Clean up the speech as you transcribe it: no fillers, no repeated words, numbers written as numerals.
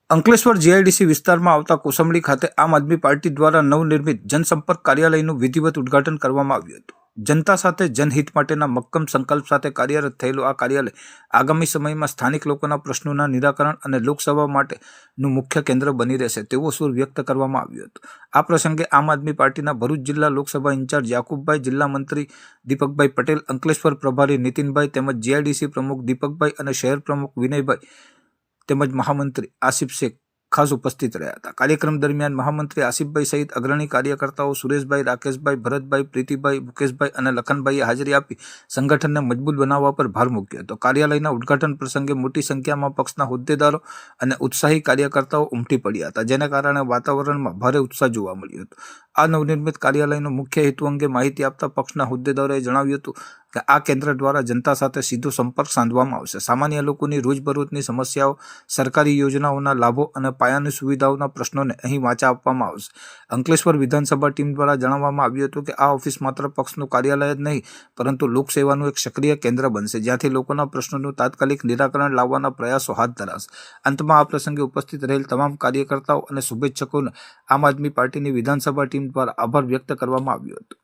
Ankleshwar GIDC વિસ્તારમાં આવતા કોસંબડી ખાતે આમ આદમી પાર્ટી દ્વારા નવનિર્મિત જનસંપર્ક કાર્યાલયનું વિધિવત ઉદ્ઘાટન કરવામાં આવ્યું હતું। જનતા સાથે જનહિત માટેના મક્કમ સંકલ્પ સાથે કાર્યરત થયેલું આ કાર્યાલય આગામી સમયમાં સ્થાનિક લોકોના પ્રશ્નોના નિરાકરણ અને લોકસેવા માટેનું મુખ્ય કેન્દ્ર બની રહેશે તેવો સૂર વ્યક્ત કરવામાં આવ્યો હતો। આ પ્રસંગે આમ આદમી પાર્ટીના ભરૂચ જિલ્લા લોકસભા ઇન્ચાર્જ યાકુબભાઈ, જિલ્લા મંત્રી દીપકભાઈ પટેલ, અંકલેશ્વર પ્રભારી નીતિનભાઈ તેમજ જીઆઈડીસી પ્રમુખ દીપકભાઈ અને શહેર પ્રમુખ વિનયભાઈ તેમજ મહામંત્રી આસિફ શેખ ખાસ ઉપસ્થિત રહ્યા હતા। કાર્યક્રમ દરમિયાન મહામંત્રી આસિફભાઈ સહિત અગ્રણી કાર્યકર્તાઓ સુરેશભાઈ, રાકેશભાઈ, ભરતભાઈ, પ્રીતિભાઈ, મુકેશભાઈ અને લખનભાઈએ હાજરી આપી સંગઠનને મજબૂત બનાવવા પર ભાર મૂક્યો હતો। કાર્યાલયના ઉદ્ઘાટન પ્રસંગે મોટી સંખ્યામાં પક્ષના હોદ્દેદારો અને ઉત્સાહી કાર્યકર્તાઓ ઉમટી પડ્યા હતા, જેના કારણે વાતાવરણમાં ભારે ઉત્સાહ જોવા મળ્યો હતો। આ નવનિર્મિત કાર્યાલયનો મુખ્ય હેતુ અંગે માહિતી આપતા પક્ષના હોદ્દેદારોએ જણાવ્યું હતું કે આ કેન્દ્ર દ્વારા જનતા સાથે સીધો સંપર્ક સાધવામાં આવશે। સામાન્ય લોકોની રોજબરોજની સમસ્યાઓ, સરકારી યોજનાઓના લાભો અને પાયાની સુવિધાઓના પ્રશ્નોને અહીં વાચા આપવામાં આવશે। અંકલેશ્વર વિધાનસભા ટીમ દ્વારા જણાવવામાં આવ્યું હતું કે આ ઓફિસ માત્ર પક્ષનું કાર્યાલય જ નહીં પરંતુ લોકસેવાનું એક સક્રિય કેન્દ્ર બનશે, જ્યાંથી લોકોના પ્રશ્નોનું તાત્કાલિક નિરાકરણ લાવવાના પ્રયાસો હાથ ધરાશે। અંતમાં આ પ્રસંગે ઉપસ્થિત રહેલ તમામ કાર્યકર્તાઓ અને શુભેચ્છકોને આમ આદમી પાર્ટીની વિધાનસભા ટીમ દ્વારા આભાર વ્યક્ત કરવામાં આવ્યો હતો।